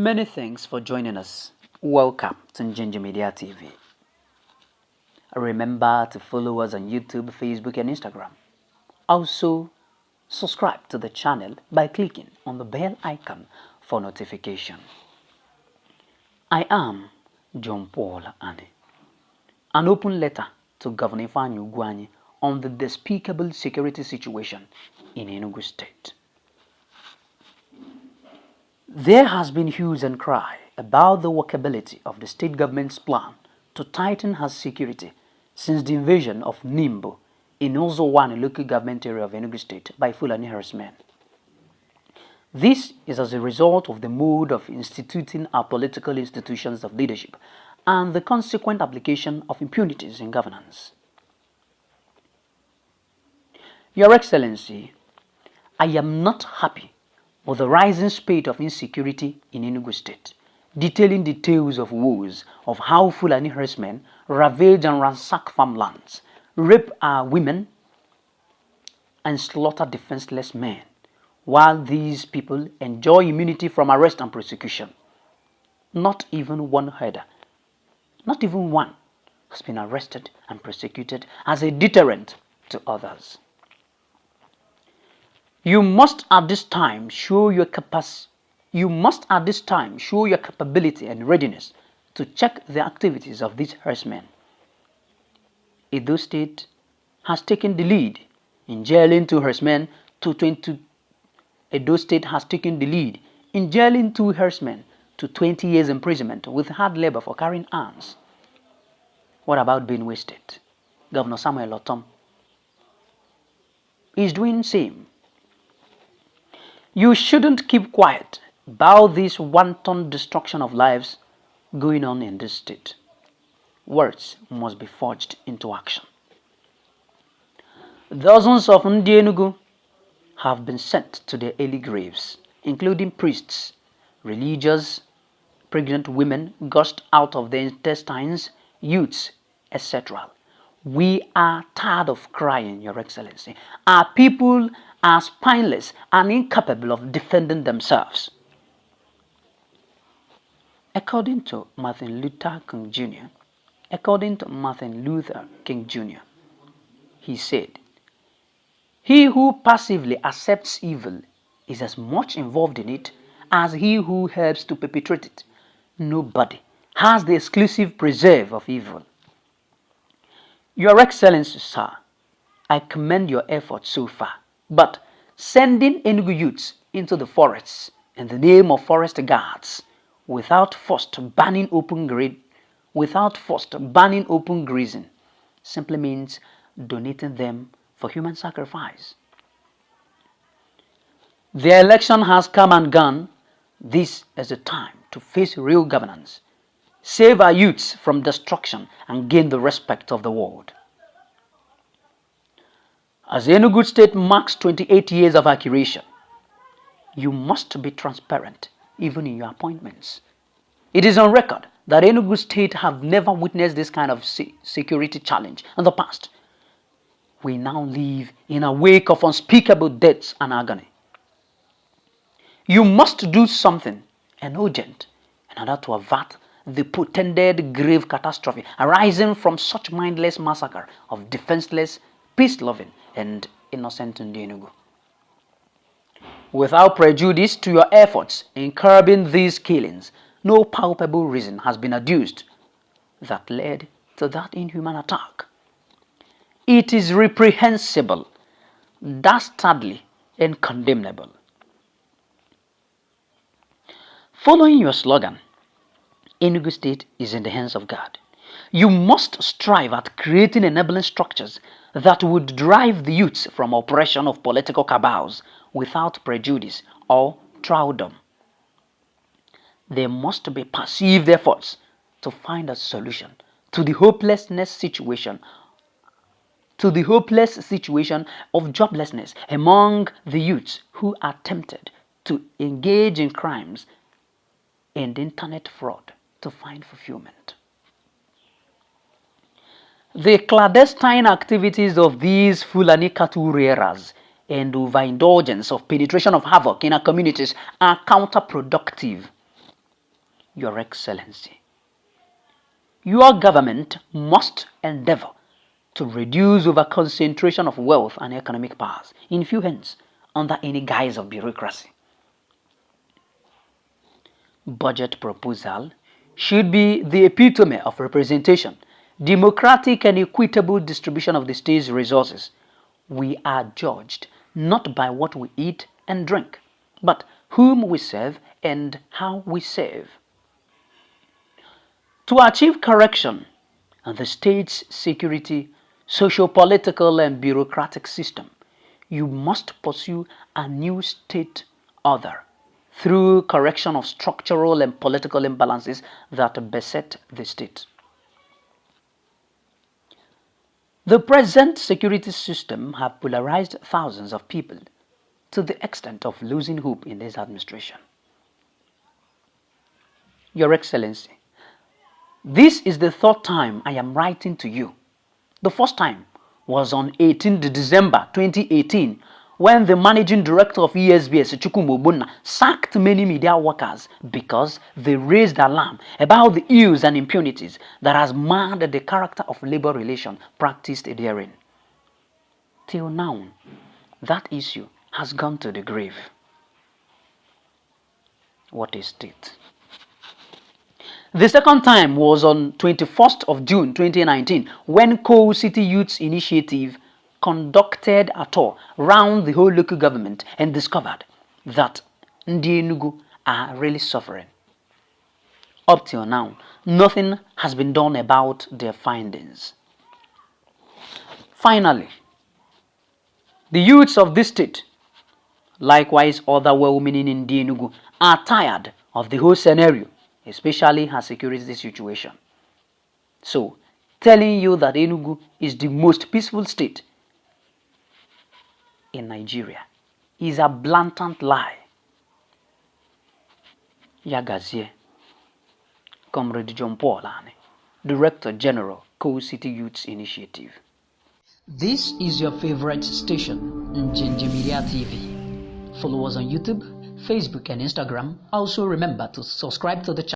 Many thanks for joining us. Welcome to Njenje Media TV. Remember to follow us on YouTube, Facebook and Instagram. Also, subscribe to the channel by clicking on the bell icon for notification. I am John Paul Ane. An open letter to Governor Ugwuanyi on the despicable security situation in Enugu State. There has been hue and cry about the workability of the state government's plan to tighten her security since the invasion of Nimbo in Ugwuanyi local government area of Enugu State by Fulani herdsmen. This is as a result of the mode of instituting our political institutions of leadership and the consequent application of impunities in governance. Your Excellency, I am not happy with the rising spate of insecurity in Enugu State, detailing the tales of woes of how Fulani herdsmen ravage and ransack farmlands, rape our women, and slaughter defenseless men, while these people enjoy immunity from arrest and prosecution. Not even one herder, not even one, has been arrested and prosecuted as a deterrent to others. You must at this time show your capability and readiness to check the activities of these herdsmen. Edo State has taken the lead in jailing two herdsmen to 20 years imprisonment with hard labor for carrying arms. What about Benue State? Governor Samuel Otom is doing same. You shouldn't keep quiet about this wanton destruction of lives going on in this state. Words must be forged into action. Dozens of Enugu have been sent to their early graves, including priests, religious, pregnant women gushed out of their intestines, youths, etc. We are tired of crying, Your Excellency. Our people are spineless and incapable of defending themselves. According to Martin Luther King Jr., he said, "He who passively accepts evil is as much involved in it as he who helps to perpetrate it. Nobody has the exclusive preserve of evil." Your Excellency, sir, I commend your efforts so far, but sending Enugu youths into the forests in the name of forest guards without first banning open grazing simply means donating them for human sacrifice. The election has come and gone. This is the time to face real governance, save our youths from destruction, and gain the respect of the world. As Enugu State marks 28 years of our creation, you must be transparent even in your appointments. It is on record that Enugu State have never witnessed this kind of security challenge in the past. We now live in a wake of unspeakable deaths and agony. You must do something and urgent in order to avert the pretended grave catastrophe arising from such mindless massacre of defenseless, peace-loving, and innocent Enugu. Without prejudice to your efforts in curbing these killings, no palpable reason has been adduced that led to that inhuman attack. It is reprehensible, dastardly, and condemnable. Following your slogan, Enugu State is in the hands of God, you must strive at creating enabling structures that would drive the youths from oppression of political cabals without prejudice or thraldom. There must be perceived efforts to find a solution to the hopeless situation of joblessness among the youths who are tempted to engage in crimes and internet fraud to find fulfillment. The clandestine activities of these Fulani cattle rearers and overindulgence of penetration of havoc in our communities are counterproductive. Your Excellency, your government must endeavor to reduce over-concentration of wealth and economic powers in few hands under any guise of bureaucracy. Budget proposal should be the epitome of representation, democratic and equitable distribution of the state's resources. We are judged not by what we eat and drink, but whom we serve and how we serve. To achieve correction in the state's security, socio-political and bureaucratic system, you must pursue a new state order through correction of structural and political imbalances that beset the state. The present security system has polarized thousands of people to the extent of losing hope in this administration. Your Excellency, this is the third time I am writing to you. The first time was on 18 December 2018 when the managing director of ESBS, Chukwumobuna, sacked many media workers because they raised alarm about the ills and impunities that has marred the character of labor relations practiced therein. Till now, that issue has gone to the grave. What a state. The second time was on 21st of June 2019 when Coal City Youth Initiative conducted a tour round the whole local government and discovered that Enugu are really suffering. Up till now, nothing has been done about their findings. Finally, the youths of this state, likewise other well-meaning in Enugu, are tired of the whole scenario, especially her security situation. So, telling you that Enugu is the most peaceful state in Nigeria is a blatant lie. Yagazie, Comrade John Paul Ane, Director General, Coal City Youth Initiative. This is your favorite station, Njenje Media TV. Follow us on YouTube, Facebook and Instagram. Also remember to subscribe to the channel.